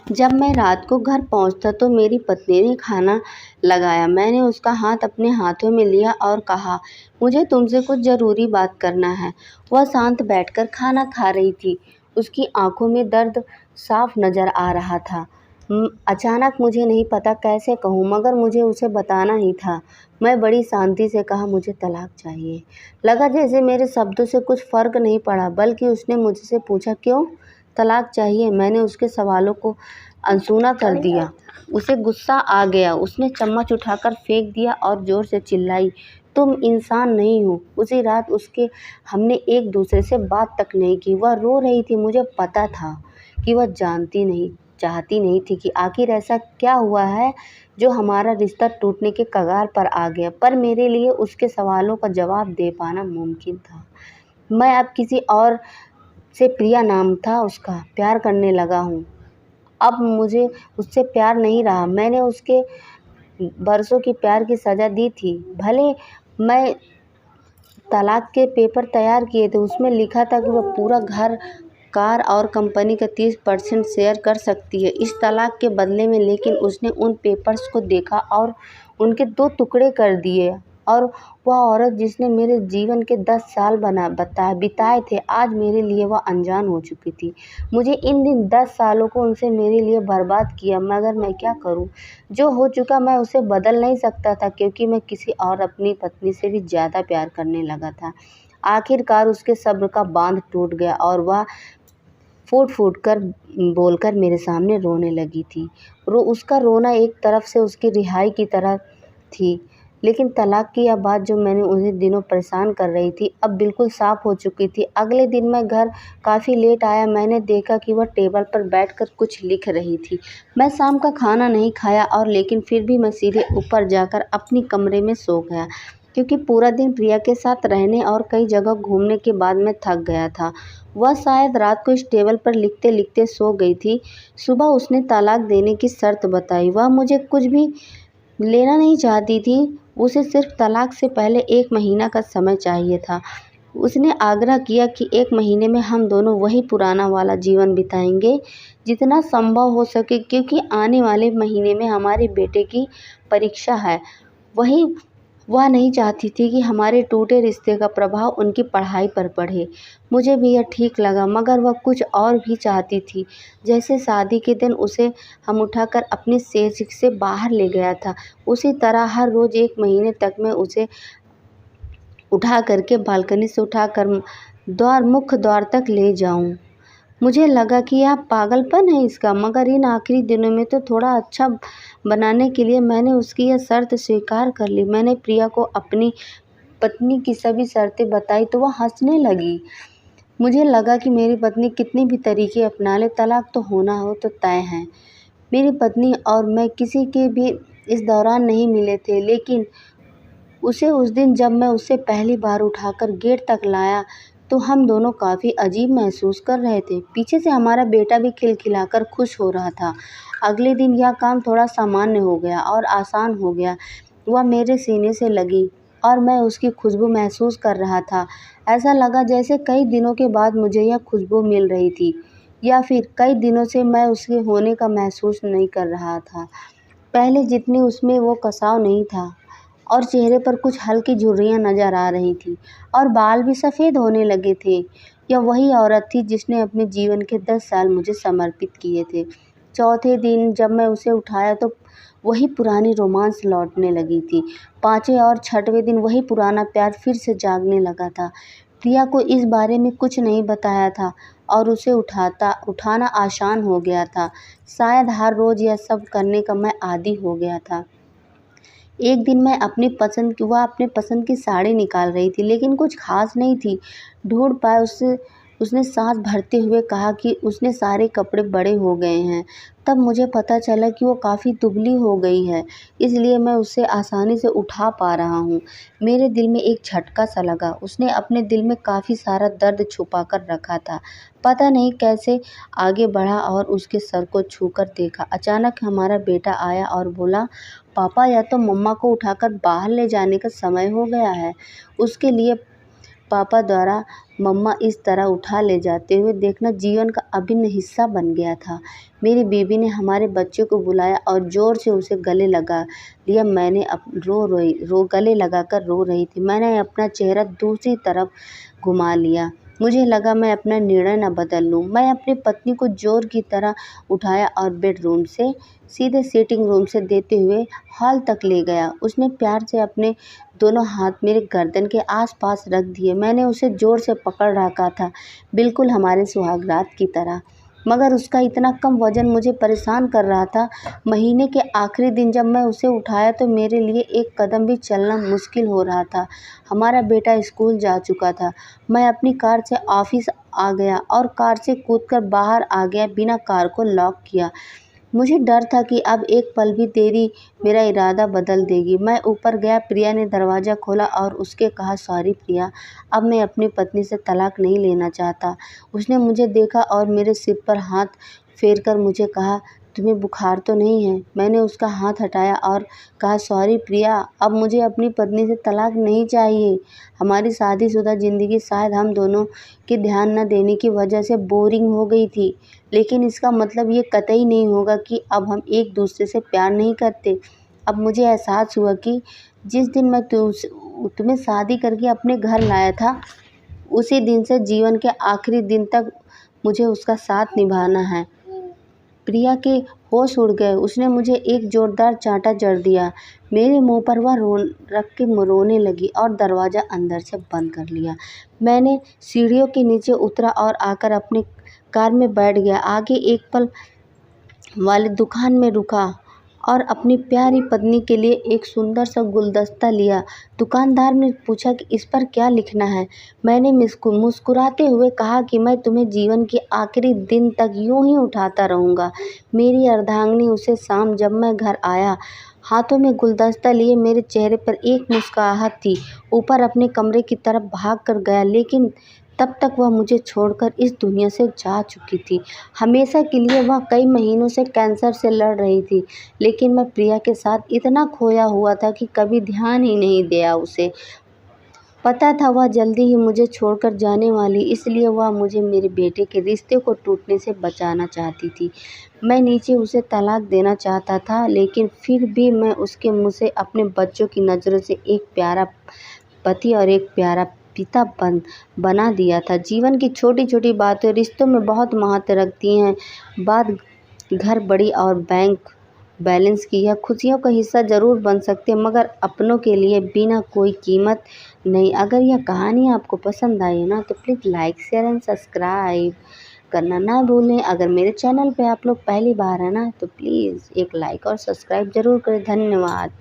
जब मैं रात को घर पहुंचा तो मेरी पत्नी ने खाना लगाया। मैंने उसका हाथ अपने हाथों में लिया और कहा, मुझे तुमसे कुछ ज़रूरी बात करना है। वह शांत बैठकर खाना खा रही थी। उसकी आंखों में दर्द साफ नज़र आ रहा था। अचानक मुझे नहीं पता कैसे कहूँ, मगर मुझे उसे बताना ही था। मैं बड़ी शांति से कहा, मुझे तलाक चाहिए। लगा जैसे मेरे शब्दों से कुछ फ़र्क नहीं पड़ा, बल्कि उसने मुझसे पूछा, क्यों तलाक चाहिए? मैंने उसके सवालों को अनसुना कर दिया। उसे गुस्सा आ गया। उसने चम्मच उठाकर फेंक दिया और ज़ोर से चिल्लाई, तुम इंसान नहीं हो। उसी रात उसके हमने एक दूसरे से बात तक नहीं की। वह रो रही थी। मुझे पता था कि वह चाहती नहीं थी कि आखिर ऐसा क्या हुआ है जो हमारा रिश्ता टूटने के कगार पर आ गया, पर मेरे लिए उसके सवालों का जवाब दे पाना मुमकिन था। मैं अब किसी और से, प्रिया नाम था उसका, प्यार करने लगा हूँ। अब मुझे उससे प्यार नहीं रहा। मैंने उसके बरसों की प्यार की सज़ा दी थी। भले मैं तलाक के पेपर तैयार किए थे, उसमें लिखा था कि वह पूरा घर, कार और कंपनी का 30% शेयर कर सकती है इस तलाक के बदले में। लेकिन उसने उन पेपर्स को देखा और उनके 2 टुकड़े कर दिए। और वह औरत जिसने मेरे जीवन के 10 साल बिताए थे, आज मेरे लिए वह अनजान हो चुकी थी। मुझे इन 10 सालों को उनसे मेरे लिए बर्बाद किया, मगर मैं क्या करूं? जो हो चुका मैं उसे बदल नहीं सकता था, क्योंकि मैं किसी और अपनी पत्नी से भी ज़्यादा प्यार करने लगा था। आखिरकार उसके सब्र का बांध टूट गया और वह फूट-फूट कर बोलकर मेरे सामने रोने लगी थी। उसका रोना एक तरफ से उसकी रिहाई की तरह थी। लेकिन तलाक की यह बात जो मैंने उन्हें दिनों परेशान कर रही थी, अब बिल्कुल साफ़ हो चुकी थी। अगले दिन मैं घर काफ़ी लेट आया। मैंने देखा कि वह टेबल पर बैठकर कुछ लिख रही थी। मैं शाम का खाना नहीं खाया और लेकिन फिर भी मैं सीधे ऊपर जाकर अपनी कमरे में सो गया, क्योंकि पूरा दिन प्रिया के साथ रहने और कई जगह घूमने के बाद मैं थक गया था। वह शायद रात को इस टेबल पर लिखते-लिखते सो गई थी। सुबह उसने तलाक देने की शर्त बताई। वह मुझे कुछ भी लेना नहीं चाहती थी। उसे सिर्फ तलाक से पहले 1 महीना का समय चाहिए था। उसने आग्रह किया कि 1 महीने में हम दोनों वही पुराना वाला जीवन बिताएंगे, जितना संभव हो सके, क्योंकि आने वाले महीने में हमारे बेटे की परीक्षा है। वही वह नहीं चाहती थी कि हमारे टूटे रिश्ते का प्रभाव उनकी पढ़ाई पर पड़े। मुझे भी यह ठीक लगा, मगर वह कुछ और भी चाहती थी। जैसे शादी के दिन उसे हम उठाकर अपने सेज से बाहर ले गया था, उसी तरह हर रोज़ 1 महीने तक मैं उसे उठा करके बालकनी से उठाकर मुख्य द्वार तक ले जाऊं। मुझे लगा कि यह पागलपन है इसका, मगर इन आखिरी दिनों में तो थोड़ा अच्छा बनाने के लिए मैंने उसकी यह शर्त स्वीकार कर ली। मैंने प्रिया को अपनी पत्नी की सभी शर्तें बताई तो वह हंसने लगी। मुझे लगा कि मेरी पत्नी कितने भी तरीके अपना ले, तलाक तो होना हो तो तय है। मेरी पत्नी और मैं किसी के भी इस दौरान नहीं मिले थे, लेकिन उसे उस दिन जब मैं उसे पहली बार उठाकर गेट तक लाया तो हम दोनों काफ़ी अजीब महसूस कर रहे थे। पीछे से हमारा बेटा भी खिलखिलाकर खुश हो रहा था। अगले दिन यह काम थोड़ा सामान्य हो गया और आसान हो गया। वह मेरे सीने से लगी और मैं उसकी खुशबू महसूस कर रहा था। ऐसा लगा जैसे कई दिनों के बाद मुझे यह खुशबू मिल रही थी, या फिर कई दिनों से मैं उसके होने का महसूस नहीं कर रहा था। पहले जितनी उसमें वो कसाव नहीं था और चेहरे पर कुछ हल्की झुर्रियाँ नज़र आ रही थी और बाल भी सफ़ेद होने लगे थे। यह वही औरत थी जिसने अपने जीवन के 10 साल मुझे समर्पित किए थे। चौथे दिन जब मैं उसे उठाया तो वही पुरानी रोमांस लौटने लगी थी। 5वें और 6वें दिन वही पुराना प्यार फिर से जागने लगा था। प्रिया को इस बारे में कुछ नहीं बताया था और उसे उठाना आसान हो गया था। शायद हर रोज़ यह सब करने का मैं आदी हो गया था। एक दिन मैं वह अपने पसंद की साड़ी निकाल रही थी, लेकिन कुछ खास नहीं थी। ढूंढ पाए उसने सांस भरते हुए कहा कि उसने सारे कपड़े बड़े हो गए हैं। तब मुझे पता चला कि वो काफ़ी दुबली हो गई है, इसलिए मैं उसे आसानी से उठा पा रहा हूँ। मेरे दिल में एक झटका सा लगा। उसने अपने दिल में काफ़ी सारा दर्द छुपा कर रखा था। पता नहीं कैसे आगे बढ़ा और उसके सर को छूकर देखा। अचानक हमारा बेटा आया और बोला, पापा, या तो मम्मा को उठाकर बाहर ले जाने का समय हो गया है। उसके लिए पापा द्वारा मम्मा इस तरह उठा ले जाते हुए देखना जीवन का अभिन्न हिस्सा बन गया था। मेरी बीवी ने हमारे बच्चे को बुलाया और ज़ोर से उसे गले लगा लिया। मैंने गले लगाकर रो रही थी। मैंने अपना चेहरा दूसरी तरफ घुमा लिया। मुझे लगा मैं अपना निर्णय न बदल लूँ। मैं अपनी पत्नी को ज़ोर की तरह उठाया और बेडरूम से सीधे सिटिंग रूम से देते हुए हॉल तक ले गया। उसने प्यार से अपने दोनों हाथ मेरे गर्दन के आसपास रख दिए। मैंने उसे ज़ोर से पकड़ रखा था, बिल्कुल हमारे सुहागरात की तरह। मगर उसका इतना कम वज़न मुझे परेशान कर रहा था। महीने के आखिरी दिन जब मैं उसे उठाया तो मेरे लिए एक कदम भी चलना मुश्किल हो रहा था। हमारा बेटा स्कूल जा चुका था। मैं अपनी कार से ऑफ़िस आ गया और कार से कूदकर बाहर आ गया बिना कार को लॉक किया। मुझे डर था कि अब एक पल भी देरी मेरा इरादा बदल देगी। मैं ऊपर गया, प्रिया ने दरवाज़ा खोला और उसके कहा, सॉरी प्रिया, अब मैं अपनी पत्नी से तलाक नहीं लेना चाहता। उसने मुझे देखा और मेरे सिर पर हाथ फेरकर मुझे कहा, तुम्हें बुखार तो नहीं है? मैंने उसका हाथ हटाया और कहा, सॉरी प्रिया, अब मुझे अपनी पत्नी से तलाक नहीं चाहिए। हमारी शादीशुदा ज़िंदगी शायद हम दोनों के ध्यान न देने की वजह से बोरिंग हो गई थी, लेकिन इसका मतलब ये कतई नहीं होगा कि अब हम एक दूसरे से प्यार नहीं करते। अब मुझे एहसास हुआ कि जिस दिन मैं तुम्हें शादी करके अपने घर लाया था, उसी दिन से जीवन के आखिरी दिन तक मुझे उसका साथ निभाना है। प्रिया के होश उड़ गए। उसने मुझे एक जोरदार चांटा जड़ दिया। मेरे मुंह पर वह रख के रोने लगी और दरवाज़ा अंदर से बंद कर लिया। मैंने सीढ़ियों के नीचे उतरा और आकर अपने कार में बैठ गया। आगे एक पल वाली दुकान में रुका और अपनी प्यारी पत्नी के लिए एक सुंदर सा गुलदस्ता लिया। दुकानदार ने पूछा कि इस पर क्या लिखना है। मैंने मुस्कुराते हुए कहा कि मैं तुम्हें जीवन के आखिरी दिन तक यूं ही उठाता रहूँगा। मेरी अर्धांगिनी उसे शाम जब मैं घर आया, हाथों में गुलदस्ता लिए मेरे चेहरे पर एक मुस्कुराहट थी। ऊपर अपने कमरे की तरफ भाग कर गया, लेकिन तब तक वह मुझे छोड़कर इस दुनिया से जा चुकी थी। हमेशा के लिए वह कई महीनों से कैंसर से लड़ रही थी, लेकिन मैं प्रिया के साथ इतना खोया हुआ था कि कभी ध्यान ही नहीं दिया उसे। पता था वह जल्दी ही मुझे छोड़कर जाने वाली, इसलिए वह मुझे मेरे बेटे के रिश्ते को टूटने से बचाना चाहती थी। मैं नीचे उसे तलाक देना चाहता था, लेकिन फिर भी मैं उसके मुँह से अपने बच्चों की नज़रों से एक प्यारा पति और एक प्यारा पिता बना दिया था। जीवन की छोटी छोटी बातें रिश्तों में बहुत महत्व रखती हैं। बात घर बड़ी और बैंक बैलेंस की है। खुशियों का हिस्सा ज़रूर बन सकते हैं, मगर अपनों के लिए बिना कोई कीमत नहीं। अगर यह कहानी आपको पसंद आई ना तो please like, share and subscribe करना ना भूलें। अगर मेरे चैनल पे आप लोग पहली बार हैं ना तो प्लीज़ एक लाइक और सब्सक्राइब ज़रूर करें। धन्यवाद।